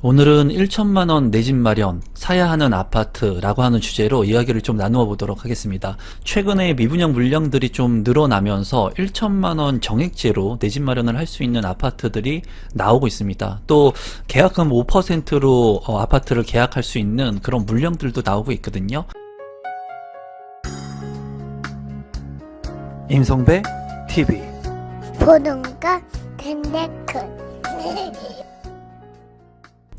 오늘은 1천만원 내 집 마련, 사야 하는 아파트라고 하는 주제로 이야기를 좀 나누어 보도록 하겠습니다. 최근에 미분양 물량들이 좀 늘어나면서 1천만원 정액제로 내 집 마련을 할 수 있는 아파트들이 나오고 있습니다. 또 계약금 5%로 아파트를 계약할 수 있는 그런 물량들도 나오고 있거든요. 임성배 TV 보동과 덴데크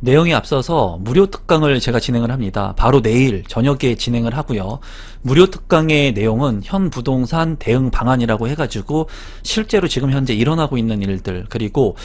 내용에 앞서서 무료 특강을 제가 진행을 합니다. 바로 내일 저녁에 진행을 하고요. 무료 특강의 내용은 현 부동산 대응 방안이라고 해가지고 실제로 지금 현재 일어나고 있는 일들, 그리고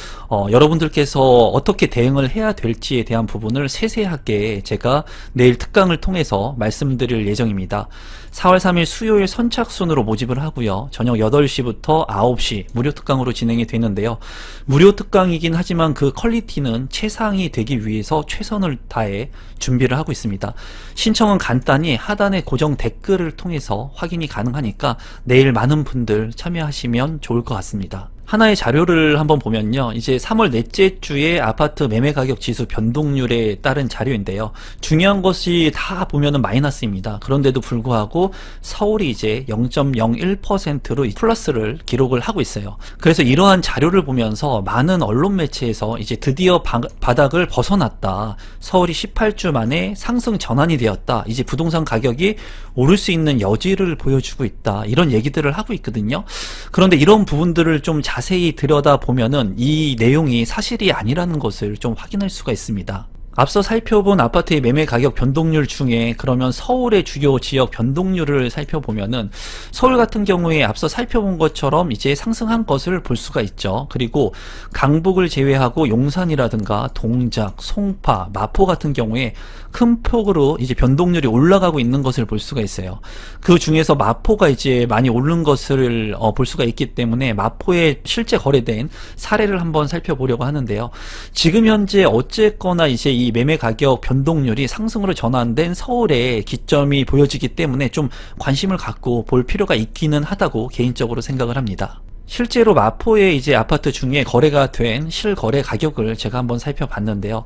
여러분들께서 어떻게 대응을 해야 될지에 대한 부분을 세세하게 제가 내일 특강을 통해서 말씀드릴 예정입니다. 4월 3일 수요일 선착순으로 모집을 하고요. 저녁 8시부터 9시 무료 특강으로 진행이 되는데요. 무료 특강이긴 하지만 그 퀄리티는 최상이 되기 위해서 최선을 다해 준비를 하고 있습니다. 신청은 간단히 하단의 고정 댓글을 통해서 확인이 가능하니까 내일 많은 분들 참여하시면 좋을 것 같습니다. 하나의 자료를 한번 보면요, 이제 3월 넷째 주에 아파트 매매 가격 지수 변동률에 따른 자료인데요. 중요한 것이 다 보면은 마이너스입니다. 그런데도 불구하고 서울이 이제 0.01%로 플러스를 기록을 하고 있어요. 그래서 이러한 자료를 보면서 많은 언론 매체에서 이제 드디어 바닥을 벗어났다, 서울이 18주 만에 상승 전환이 되었다, 이제 부동산 가격이 오를 수 있는 여지를 보여주고 있다, 이런 얘기들을 하고 있거든요. 그런데 이런 부분들을 좀 자세히 들여다보면은 이 내용이 사실이 아니라는 것을 좀 확인할 수가 있습니다. 앞서 살펴본 아파트의 매매 가격 변동률 중에 그러면 서울의 주요 지역 변동률을 살펴보면은 서울 같은 경우에 앞서 살펴본 것처럼 이제 상승한 것을 볼 수가 있죠. 그리고 강북을 제외하고 용산이라든가 동작, 송파, 마포 같은 경우에 큰 폭으로 이제 변동률이 올라가고 있는 것을 볼 수가 있어요. 그 중에서 마포가 이제 많이 오른 것을 볼 수가 있기 때문에 마포에 실제 거래된 사례를 한번 살펴보려고 하는데요. 지금 현재 어쨌거나 이제 이 매매 가격 변동률이 상승으로 전환된 서울의 기점이 보여지기 때문에 좀 관심을 갖고 볼 필요가 있기는 하다고 개인적으로 생각을 합니다. 실제로 마포의 이제 아파트 중에 거래가 된 실거래 가격을 제가 한번 살펴봤는데요.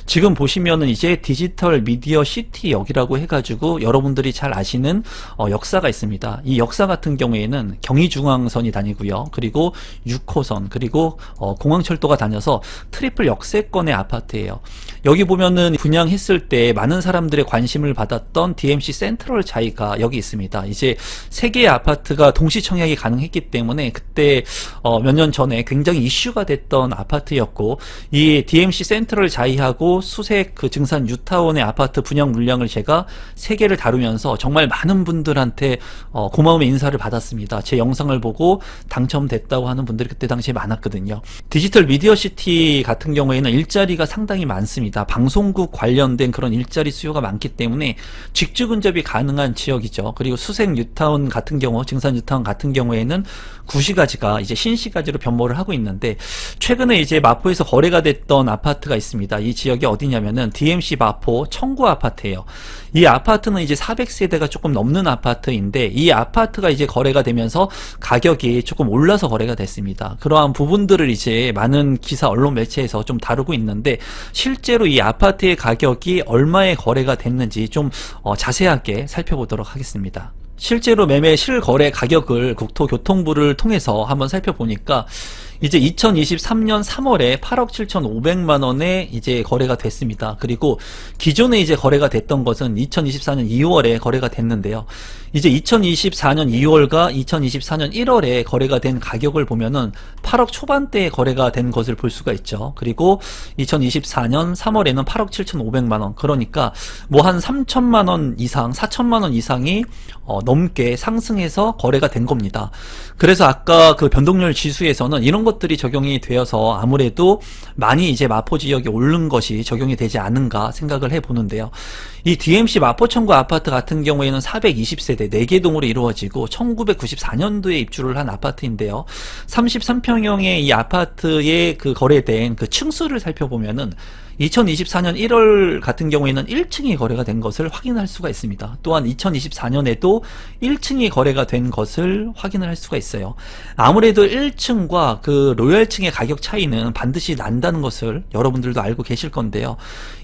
지금 보시면은 이제 디지털 미디어 시티역이라고 해가지고 여러분들이 잘 아시는 역사가 있습니다. 이 역사 같은 경우에는 경의중앙선이 다니고요. 그리고 6호선, 그리고 공항철도가 다녀서 트리플 역세권의 아파트예요. 여기 보면은 분양했을 때 많은 사람들의 관심을 받았던 DMC 센트럴 자이가 여기 있습니다. 이제 3개의 아파트가 동시 청약이 가능했기 때문에 그때 몇 년 전에 굉장히 이슈가 됐던 아파트였고, 이 DMC 센트럴 자이하고 수색 그 증산 뉴타운의 아파트 분양 물량을 제가 3개를 다루면서 정말 많은 분들한테 고마움의 인사를 받았습니다. 제 영상을 보고 당첨됐다고 하는 분들이 그때 당시에 많았거든요. 디지털 미디어 시티 같은 경우에는 일자리가 상당히 많습니다. 방송국 관련된 그런 일자리 수요가 많기 때문에 직주 근접이 가능한 지역이죠. 그리고 수색 뉴타운 같은 경우, 증산 뉴타운 같은 경우에는 구시가지가 이제 신시가지로 변모를 하고 있는데, 최근에 이제 마포에서 거래가 됐던 아파트가 있습니다. 이 지역이 어디냐면은 DMC 마포 청구 아파트예요. 이 아파트는 이제 400세대가 조금 넘는 아파트인데, 이 아파트가 이제 거래가 되면서 가격이 조금 올라서 거래가 됐습니다. 그러한 부분들을 이제 많은 기사 언론 매체에서 좀 다루고 있는데, 실제로 이 아파트의 가격이 얼마에 거래가 됐는지 좀 자세하게 살펴보도록 하겠습니다. 실제로 매매 실거래 가격을 국토교통부를 통해서 한번 살펴보니까 이제 2023년 3월에 8억 7,500만원에 이제 거래가 됐습니다. 그리고 기존에 이제 거래가 됐던 것은 2024년 2월에 거래가 됐는데요. 이제 2024년 2월과 2024년 1월에 거래가 된 가격을 보면은 8억 초반대에 거래가 된 것을 볼 수가 있죠. 그리고 2024년 3월에는 8억 7,500만원, 그러니까 뭐 한 3천만원 이상, 4천만원 이상이 넘게 상승해서 거래가 된 겁니다. 그래서 아까 그 변동률 지수에서는 이런 것들이 적용이 되어서 아무래도 많이 이제 마포 지역에 오른 것이 적용이 되지 않은가 생각을 해보는데요. 이 DMC 마포청구 아파트 같은 경우에는 420세대 4개 동으로 이루어지고 1994년도에 입주를 한 아파트인데요. 33평형의 이 아파트에 그 거래된 그 층수를 살펴보면은 2024년 1월 같은 경우에는 1층이 거래가 된 것을 확인할 수가 있습니다. 또한 2024년에도 1층이 거래가 된 것을 확인을 할 수가 있어요. 아무래도 1층과 그 로얄층의 가격 차이는 반드시 난다는 것을 여러분들도 알고 계실 건데요.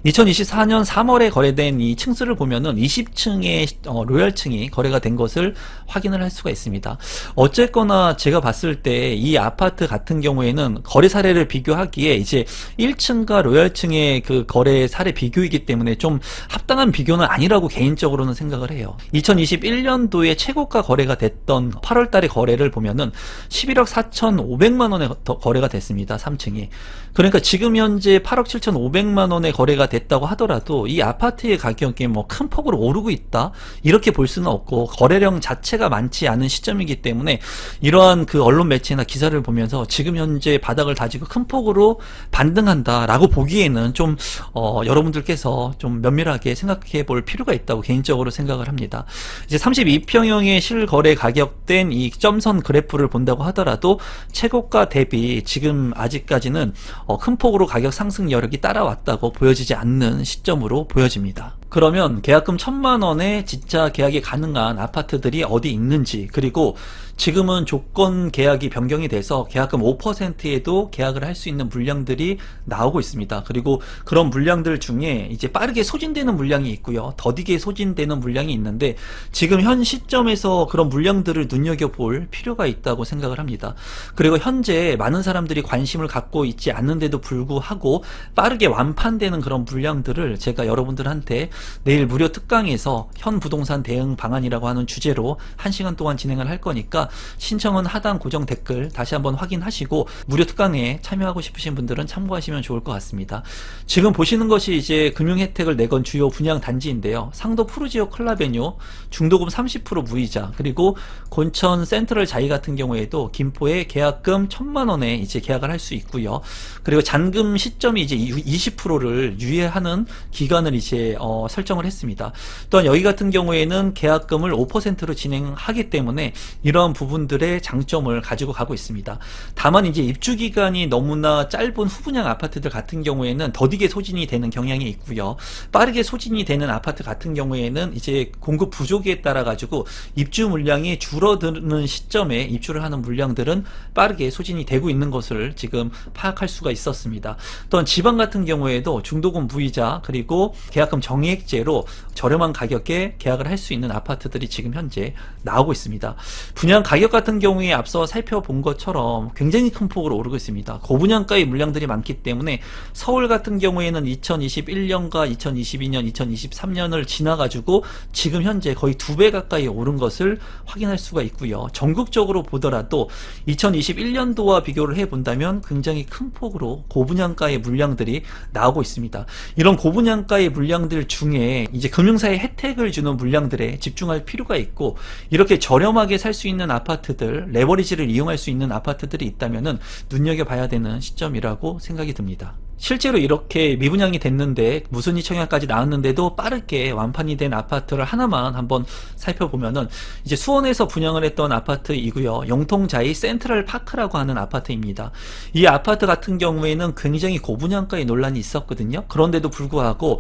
2024년 3월에 거래된 이 층수를 보면은 20층의 로얄층이 거래가 된 것을 확인을 할 수가 있습니다. 어쨌거나 제가 봤을 때 이 아파트 같은 경우에는 거래 사례를 비교하기에 이제 1층과 로얄층의 그 거래 사례 비교이기 때문에 좀 합당한 비교는 아니라고 개인적으로는 생각을 해요. 2021년도에 최고가 거래가 됐던 8월 달의 거래를 보면은 11억 4,500만 원에 거래가 됐습니다. 3층이. 그러니까 지금 현재 8억 7,500만 원에 거래가 됐다고 하더라도 이 아파트의 가격이 뭐 큰 폭으로 오르고 있다 이렇게 볼 수는 없고, 거래량 자체가 많지 않은 시점이기 때문에 이러한 그 언론 매체나 기사를 보면서 지금 현재 바닥을 다지고 큰 폭으로 반등한다라고 보기에는 좀 여러분들께서 좀 면밀하게 생각해 볼 필요가 있다고 개인적으로 생각을 합니다. 이제 32평형의 실거래 가격된 이 점선 그래프를 본다고 하더라도 최고가 대비 지금 아직까지는 큰 폭으로 가격 상승 여력이 따라왔다고 보여지지 않는 시점으로 보여집니다. 그러면 계약금 1,000만 원에 진짜 계약이 가능한 아파트들이 어디 있는지, 그리고 지금은 조건 계약이 변경이 돼서 계약금 5%에도 계약을 할 수 있는 물량들이 나오고 있습니다. 그리고 그런 물량들 중에 이제 빠르게 소진되는 물량이 있고요, 더디게 소진되는 물량이 있는데, 지금 현 시점에서 그런 물량들을 눈여겨볼 필요가 있다고 생각을 합니다. 그리고 현재 많은 사람들이 관심을 갖고 있지 않는데도 불구하고 빠르게 완판되는 그런 물량들을 제가 여러분들한테 내일 무료 특강에서 현 부동산 대응 방안이라고 하는 주제로 1시간 동안 진행을 할 거니까 신청은 하단 고정 댓글 다시 한번 확인하시고 무료 특강에 참여하고 싶으신 분들은 참고하시면 좋을 것 같습니다. 지금 보시는 것이 이제 금융 혜택을 내건 주요 분양 단지인데요. 상도 푸르지오 클라베뉴, 중도금 30% 무이자, 그리고 곤천 센트럴 자이 같은 경우에도 김포에 계약금 1,000만 원에 이제 계약을 할 수 있고요. 그리고 잔금 시점이 이제 20%를 유예하는 기간을 이제 설정을 했습니다. 또한 여기 같은 경우에는 계약금을 5%로 진행하기 때문에 이런 부분들의 장점을 가지고 가고 있습니다. 다만 이제 입주 기간이 너무나 짧은 후분양 아파트들 같은 경우에는 더디게 소진이 되는 경향이 있고요. 빠르게 소진이 되는 아파트 같은 경우에는 이제 공급 부족에 따라 가지고 입주 물량이 줄어드는 시점에 입주를 하는 물량들은 빠르게 소진이 되고 있는 것을 지금 파악할 수가 있었습니다. 또한 지방 같은 경우에도 중도금 무이자 그리고 계약금 정액제로 저렴한 가격에 계약을 할 수 있는 아파트들이 지금 현재 나오고 있습니다. 분양 가격 같은 경우에 앞서 살펴본 것처럼 굉장히 큰 폭으로 오르고 있습니다. 고분양가의 물량들이 많기 때문에 서울 같은 경우에는 2021년과 2022년, 2023년을 지나가지고 지금 현재 거의 2배 가까이 오른 것을 확인할 수가 있고요. 전국적으로 보더라도 2021년도와 비교를 해본다면 굉장히 큰 폭으로 고분양가의 물량들이 나오고 있습니다. 이런 고분양가의 물량들 중에 이제 금융사의 혜택을 주는 물량들에 집중할 필요가 있고, 이렇게 저렴하게 살 수 있는 아파트들, 레버리지를 이용할 수 있는 아파트들이 있다면은 눈여겨봐야 되는 시점이라고 생각이 듭니다. 실제로 이렇게 미분양이 됐는데 무순위 청약까지 나왔는데도 빠르게 완판이 된 아파트를 하나만 한번 살펴보면은 이제 수원에서 분양을 했던 아파트이고요. 영통자이 센트럴 파크라고 하는 아파트입니다. 이 아파트 같은 경우에는 굉장히 고분양가의 논란이 있었거든요. 그런데도 불구하고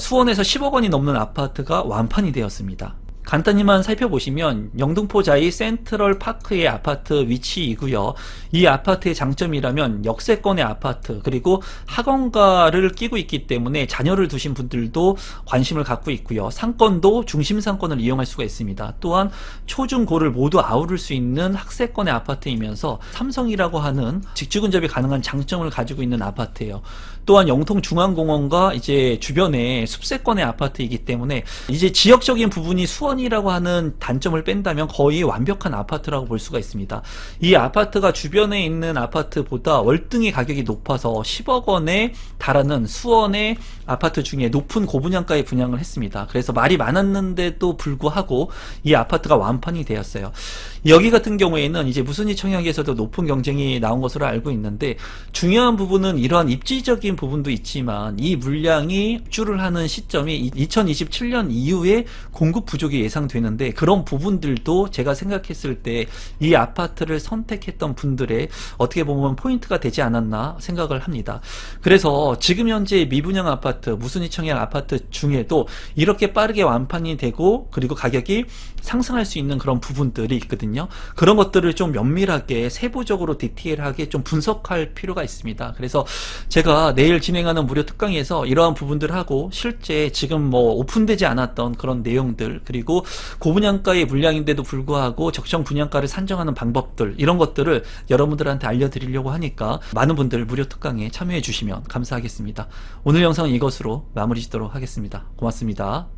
수원에서 10억 원이 넘는 아파트가 완판이 되었습니다. 간단히만 살펴보시면 영등포자이 센트럴 파크의 아파트 위치이고요. 이 아파트의 장점이라면 역세권의 아파트, 그리고 학원가를 끼고 있기 때문에 자녀를 두신 분들도 관심을 갖고 있고요. 상권도 중심 상권을 이용할 수가 있습니다. 또한 초중고를 모두 아우를 수 있는 학세권의 아파트이면서 삼성이라고 하는 직주 근접이 가능한 장점을 가지고 있는 아파트예요. 또한 영통중앙공원과 이제 주변에 숲세권의 아파트이기 때문에 이제 지역적인 부분이 수원이라고 하는 단점을 뺀다면 거의 완벽한 아파트라고 볼 수가 있습니다. 이 아파트가 주변에 있는 아파트보다 월등히 가격이 높아서 10억 원에 달하는 수원의 아파트 중에 높은 고분양가에 분양을 했습니다. 그래서 말이 많았는데도 불구하고 이 아파트가 완판이 되었어요. 여기 같은 경우에는 이제 무순위 청약에서도 높은 경쟁이 나온 것으로 알고 있는데, 중요한 부분은 이러한 입지적인 물량적인 부분도 있지만 이 물량이 입주를 하는 시점이 2027년 이후에 공급 부족이 예상되는데, 그런 부분들도 제가 생각했을 때 이 아파트를 선택했던 분들의 어떻게 보면 포인트가 되지 않았나 생각을 합니다. 그래서 지금 현재 미분양 아파트, 무순위 청약 아파트 중에도 이렇게 빠르게 완판이 되고 그리고 가격이 상승할 수 있는 그런 부분들이 있거든요. 그런 것들을 좀 면밀하게 세부적으로 디테일하게 좀 분석할 필요가 있습니다. 그래서 제가 내일 진행하는 무료 특강에서 이러한 부분들하고 실제 지금 뭐 오픈되지 않았던 그런 내용들, 그리고 고분양가의 물량인데도 불구하고 적정 분양가를 산정하는 방법들, 이런 것들을 여러분들한테 알려드리려고 하니까 많은 분들 무료 특강에 참여해 주시면 감사하겠습니다. 오늘 영상은 이것으로 마무리 짓도록 하겠습니다. 고맙습니다.